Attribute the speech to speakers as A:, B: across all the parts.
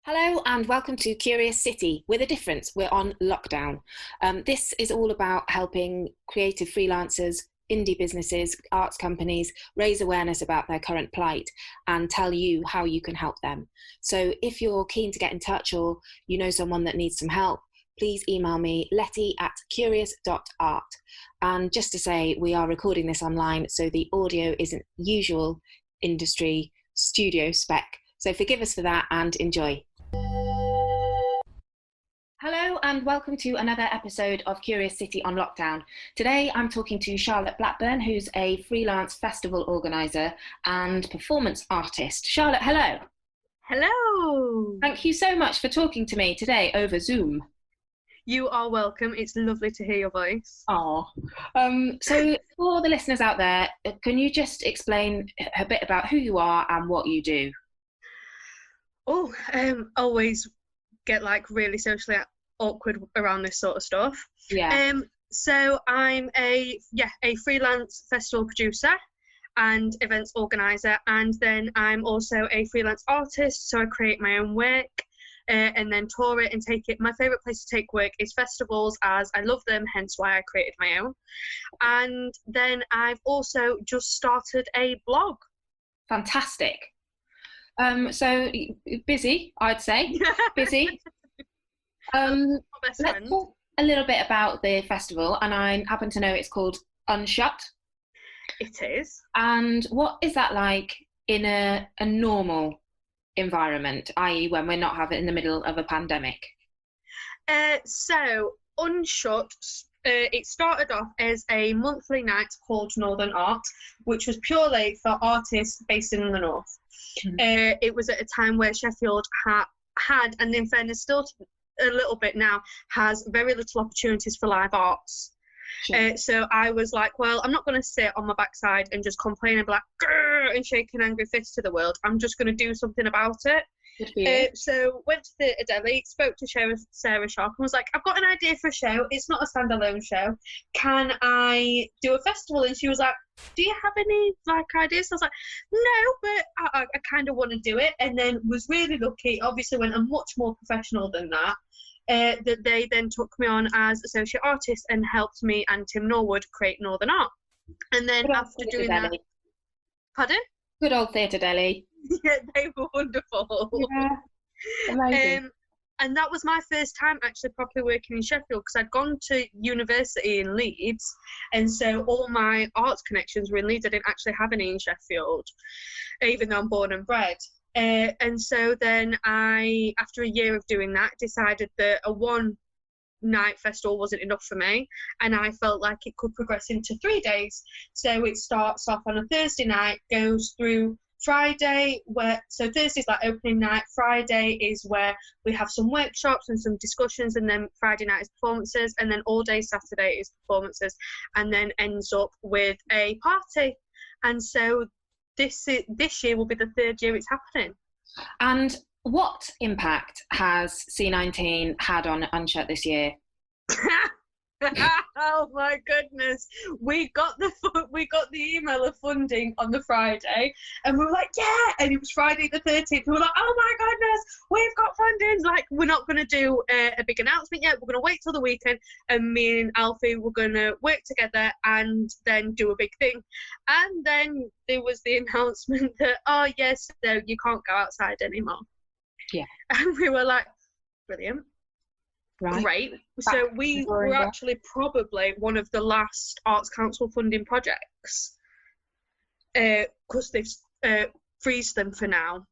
A: Hello and welcome to Kurious City. With a difference, we're on lockdown. This is all about helping creative freelancers, indie businesses, arts companies raise awareness about their current plight and tell you how you can help them. So if you're keen to get in touch or you know someone that needs some help, please email me, letty@kurious.art. And just to say, we are recording this online, so the audio isn't usual industry studio spec. So forgive us for that and enjoy. Hello and welcome to another episode of Kurious City on Lockdown. Today I'm talking to Charlotte Blackburn, who's a freelance festival organiser and performance artist. Charlotte, hello.
B: Hello.
A: Thank you so much for talking to me today over Zoom.
B: You are welcome. It's lovely to hear your voice.
A: Oh, so for the listeners out there, can you just explain a bit about who you are and what you do?
B: Always get really socially awkward around this sort of stuff.
A: Yeah.
B: So I'm a freelance festival producer and events organizer, and then I'm also a freelance artist. So I create my own work and then tour it and take it. My favorite place to take work is festivals, as I love them, hence why I created my own. And then I've also just started a blog.
A: Fantastic. So busy, I'd say. Busy. Let's talk a little bit about the festival, and I happen to know it's called Unshut.
B: It is.
A: And what is that like in a normal environment, i.e. when we're not in the middle of a pandemic?
B: So Unshut, it started off as a monthly night called Northern Art, which was purely for artists based in the north. It was at a time where Sheffield had, and in fairness still a little bit now, has very little opportunities for live arts. Sure. So I was like, well, I'm not going to sit on my backside and just complain and be like, grrr, and shake an angry fist to the world. I'm just going to do something about it. So went to the Delhi, spoke to Sarah Sharp and was like, I've got an idea for a show. It's not a standalone show. Can I do a festival? And she was like, do you have any ideas? So I was like, no, but I kind of want to do it. And then was really lucky. Obviously went a much more professional than that. That they then took me on as associate artist and helped me and Tim Norwood create Northern Art. And then after doing that, pardon?
A: Good old Theatre Delhi.
B: Yeah, they were wonderful.
A: Yeah, amazing.
B: And that was my first time actually properly working in Sheffield, because I'd gone to university in Leeds, and so all my arts connections were in Leeds. I didn't actually have any in Sheffield, even though I'm born and bred. And so then I, after a year of doing that, decided that a one-night festival wasn't enough for me, and I felt like it could progress into 3 days. So it starts off on a Thursday night, goes through Friday, so Thursday's like opening night, Friday is where we have some workshops and some discussions, and then Friday night is performances, and then all day Saturday is performances, and then ends up with a party. And so this year will be the third year it's happening.
A: And what impact has C19 had on Unshut this year?
B: Oh my goodness, we got the email of funding on the Friday, and we were like, yeah, and it was Friday the 13th. We were like, oh my goodness, we've got funding. Like, we're not going to do a big announcement yet, we're going to wait till the weekend, and me and Alfie were going to work together and then do a big thing. And then there was the announcement that, oh yes, so you can't go outside anymore.
A: Yeah.
B: And we were like, brilliant.
A: Right.
B: Great. So we were actually probably one of the last Arts Council funding projects, because they've freezed them for now.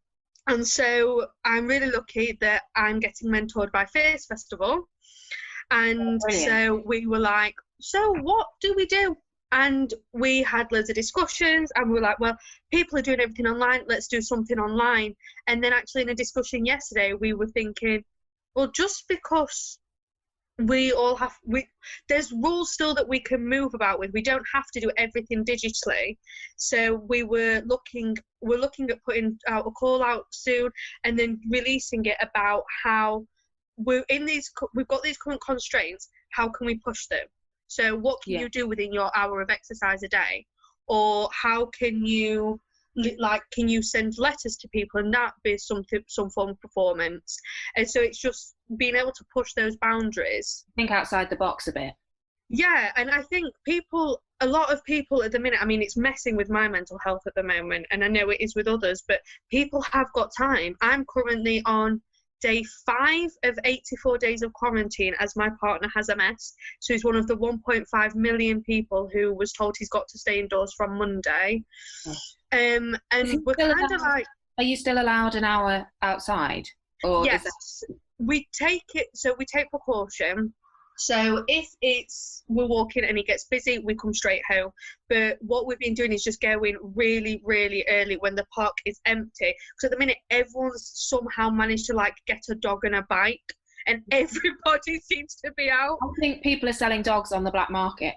B: And so I'm really lucky that I'm getting mentored by Face Festival. And so we were like, so what do we do? And we had loads of discussions, and we were like, well, people are doing everything online, let's do something online. And then actually in a discussion yesterday, we were thinking, well, just because there's rules still that we can move about with. We don't have to do everything digitally. So we're looking at putting out a call out soon, and then releasing it about how we've got these current constraints. How can we push them? So what can you do within your hour of exercise a day? Or how can you like, can you send letters to people, and that be some form of performance. And so it's just being able to push those boundaries,
A: think outside the box a bit.
B: Yeah, and I think a lot of people at the minute, I mean, it's messing with my mental health at the moment, and I know it is with others, but people have got time. I'm currently on day 5 of 84 days of quarantine, as my partner has MS. So he's one of the 1.5 million people who was told he's got to stay indoors from Monday. And we're kind of like...
A: Are you still allowed an hour outside? Or
B: yes, we take precaution. So if we're walking and it gets busy, we come straight home. But what we've been doing is just going really, really early when the park is empty. Because at the minute, everyone's somehow managed to like get a dog and a bike, and everybody seems to be out.
A: I think people are selling dogs on the black market.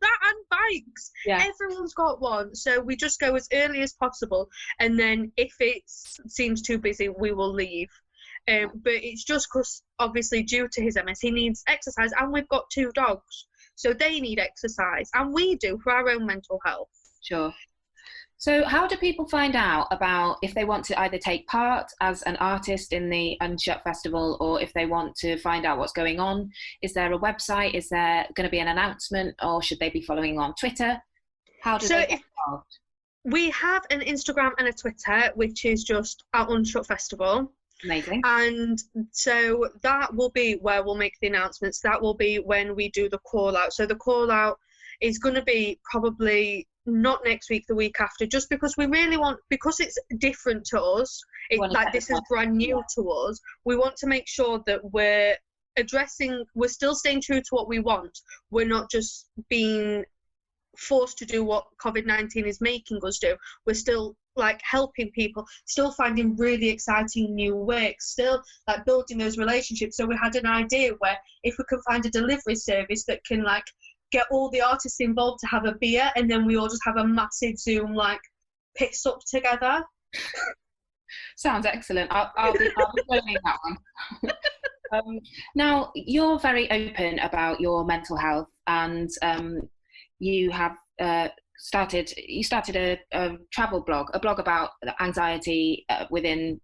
B: That and bikes.
A: Yeah.
B: Everyone's got one. So we just go as early as possible. And then if it seems too busy, we will leave. But it's just because, obviously, due to his MS, he needs exercise, and we've got 2 dogs, so they need exercise, and we do for our own mental health.
A: Sure. So how do people find out about if they want to either take part as an artist in the Unshut Festival, or if they want to find out what's going on? Is there a website? Is there going to be an announcement, or should they be following on Twitter? How do they get involved?
B: We have an Instagram and a Twitter, which is just at Unshut Festival.
A: Amazing.
B: And so that will be where we'll make the announcements. That will be when we do the call out. So the call out is going to be probably not next week, the week after, just because we really want, because it's different to us, this is brand new to us, we want to make sure that we're still staying true to what we want. We're not just being forced to do what COVID-19 is making us do. We're still like helping people, still finding really exciting new work, still like building those relationships. So we had an idea where if we can find a delivery service that can like get all the artists involved to have a beer, and then we all just have a massive Zoom like piss up together.
A: Sounds excellent. I'll be joining that one. Now, you're very open about your mental health, and you have started a travel blog, a blog about anxiety within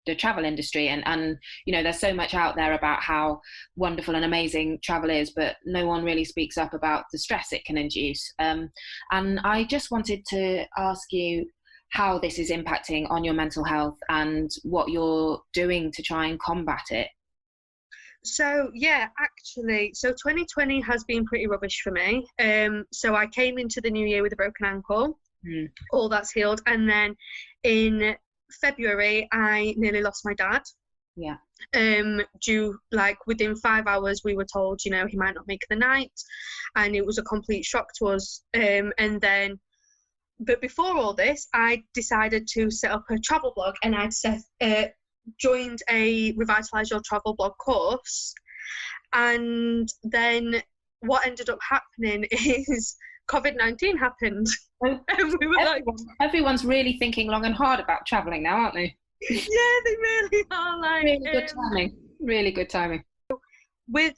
A: the travel industry, and you know, there's so much out there about how wonderful and amazing travel is, but no one really speaks up about the stress it can induce. And I just wanted to ask you how this is impacting on your mental health and what you're doing to try and combat it.
B: So yeah, actually, so 2020 has been pretty rubbish for me. So I came into the new year with a broken ankle. All that's healed, and then in February I nearly lost my dad.
A: Yeah.
B: Within 5 hours we were told, you know, he might not make the night, and it was a complete shock to us. But before all this, I decided to set up a travel blog, and I'd joined a Revitalise Your Travel blog course. And then what ended up happening is COVID-19 happened. And we were
A: everyone's really thinking long and hard about travelling now, aren't they?
B: Yeah, they really are. Like,
A: really good timing. Really good timing.
B: With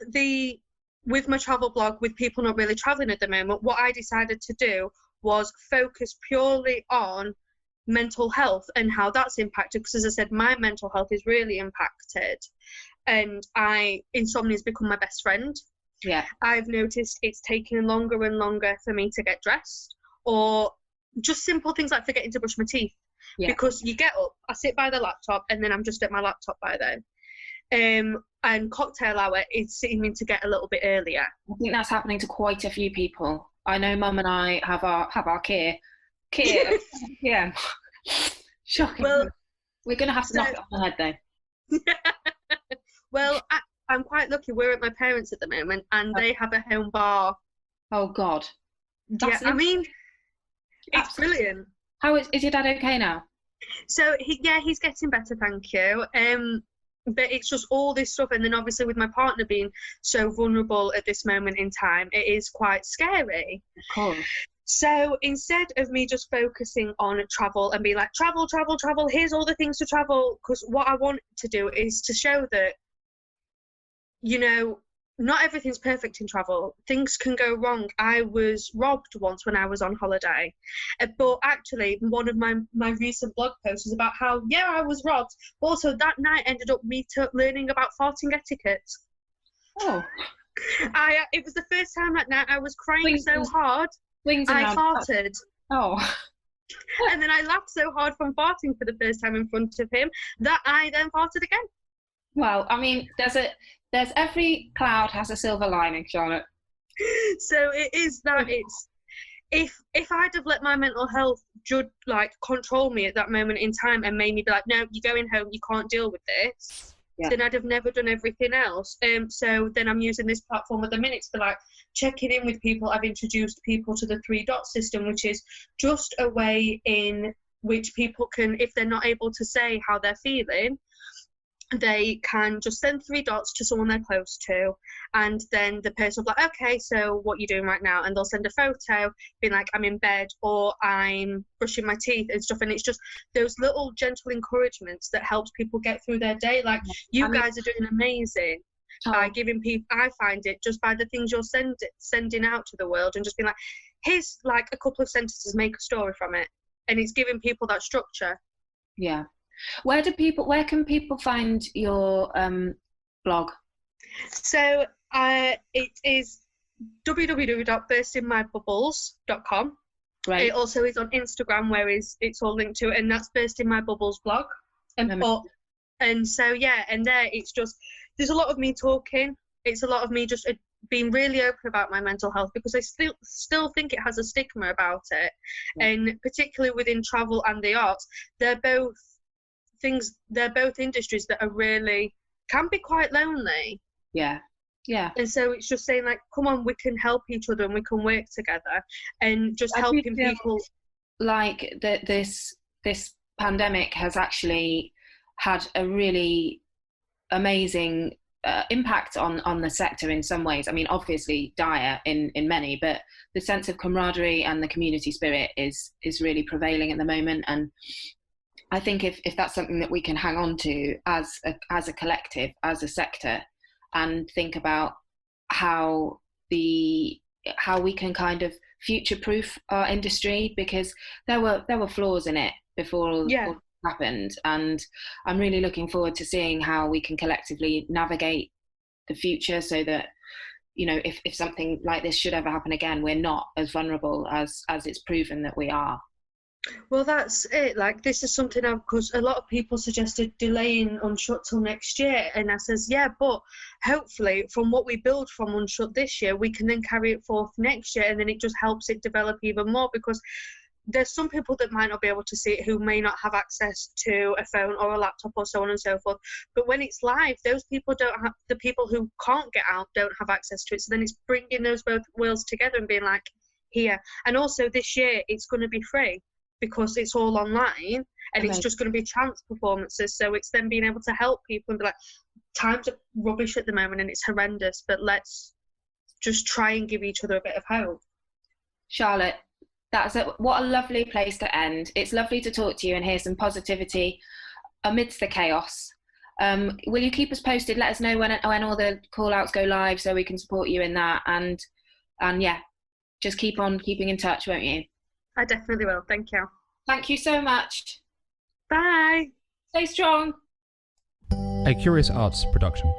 B: my travel blog, with people not really travelling at the moment, what I decided to do was focus purely on mental health and how that's impacted, because as I said, my mental health is really impacted, and insomnia has become my best friend.
A: Yeah.
B: I've noticed it's taking longer and longer for me to get dressed, or just simple things like forgetting to brush my teeth. Yeah. Because you get up, I sit by the laptop, and then I'm just at my laptop by then. And cocktail hour is seeming to get a little bit earlier. I
A: think that's happening to quite a few people. I know Mum and I have our care. Yeah. Shocking. Well, we're going to have to knock it on the head though.
B: Well, I'm quite lucky. We're at my parents' at the moment, and they have a home bar.
A: Oh God.
B: Yeah, I mean, it's brilliant.
A: How is your dad okay now?
B: So he's getting better, thank you. But it's just all this stuff, and then obviously with my partner being so vulnerable at this moment in time, it is quite scary.
A: Of course.
B: So instead of me just focusing on travel and being like, travel, here's all the things to travel, because what I want to do is to show that, you know, not everything's perfect in travel. Things can go wrong. I was robbed once when I was on holiday. But actually, one of my recent blog posts was about how, yeah, I was robbed. But also, that night ended up me learning about farting etiquette.
A: Oh.
B: It was the first time that night I was crying so hard, I farted.
A: Oh.
B: And then I laughed so hard from farting for the first time in front of him that I then farted again.
A: Well, I mean, there's every cloud has a silver lining, Charlotte.
B: So it is that it's if I'd have let my mental health control me at that moment in time and made me be like, no, you're going home, you can't deal with this, then I'd have never done everything else. So then I'm using this platform at the minute to like checking in with people. I've introduced people to the 3 dot system, which is just a way in which people can, if they're not able to say how they're feeling, they can just send 3 dots to someone they're close to, and then the person will be like, okay, so what are you doing right now? And they'll send a photo being like, I'm in bed, or I'm brushing my teeth and stuff. And it's just those little gentle encouragements that helps people get through their day. Like, you guys are doing amazing by giving people, I find it, just by the things you're sending out to the world, and just being like, here's like a couple of sentences, make a story from it. And it's giving people that structure.
A: Yeah. Where can people find your blog?
B: So it is www.burstingmybubbles.com.
A: Right.
B: It also is on Instagram, where it's all linked to it, and that's Bursting My Bubbles blog. And so yeah, and there it's just, there's a lot of me talking. It's a lot of me just being really open about my mental health, because I still think it has a stigma about it. Yeah. And particularly within travel and the arts, they're both industries that are really, can be quite lonely.
A: Yeah.
B: And so it's just saying like, come on, we can help each other and we can work together, and just helping people.
A: Like this pandemic has actually had a really amazing impact on the sector in some ways. I mean, obviously dire in many, but the sense of camaraderie and the community spirit is really prevailing at the moment. And I think if that's something that we can hang on to as a collective, as a sector, and think about how we can kind of future-proof our industry, because there were flaws in it before all happened, and I'm really looking forward to seeing how we can collectively navigate the future, so that, you know, if something like this should ever happen again, we're not as vulnerable as it's proven that we are.
B: Well, that's it. Like, this is something because a lot of people suggested delaying Unshut till next year, and I says, yeah, but hopefully from what we build from Unshut this year, we can then carry it forth next year, and then it just helps it develop even more, because there's some people that might not be able to see it, who may not have access to a phone or a laptop or so on and so forth. But when it's live, those people the people who can't get out don't have access to it. So then it's bringing those both worlds together and being like, here. And also this year, it's going to be free, because it's all online, and it's just going to be chance performances. So it's then being able to help people and be like, times are rubbish at the moment and it's horrendous, but let's just try and give each other a bit of hope.
A: Charlotte, what a lovely place to end. It's lovely to talk to you and hear some positivity amidst the chaos. Will you keep us posted? Let us know when all the call outs go live, so we can support you in that. And yeah, just keep on keeping in touch, won't you?
B: I definitely will. Thank you.
A: Thank you so much.
B: Bye.
A: Stay strong.
C: A Kurious Arts production.